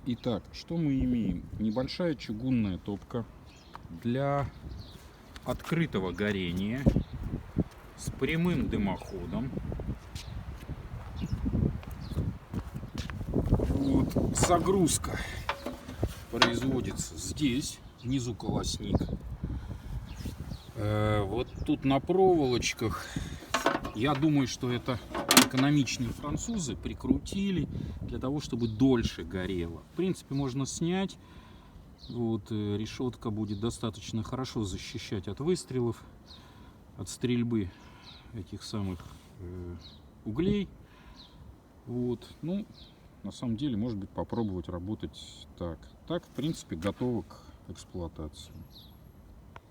Итак, что мы имеем? Небольшая чугунная топка для открытого горения с прямым дымоходом. Вот, загрузка производится здесь, внизу колосник. Вот тут на проволочках, я думаю, что это экономичные французы прикрутили для того, чтобы дольше горело. В принципе, можно снять. Вот, решетка будет достаточно хорошо защищать от выстрелов, от стрельбы этих самых углей. Вот, ну, на самом деле, может быть, попробовать работать так. Так, в принципе, готово к эксплуатации.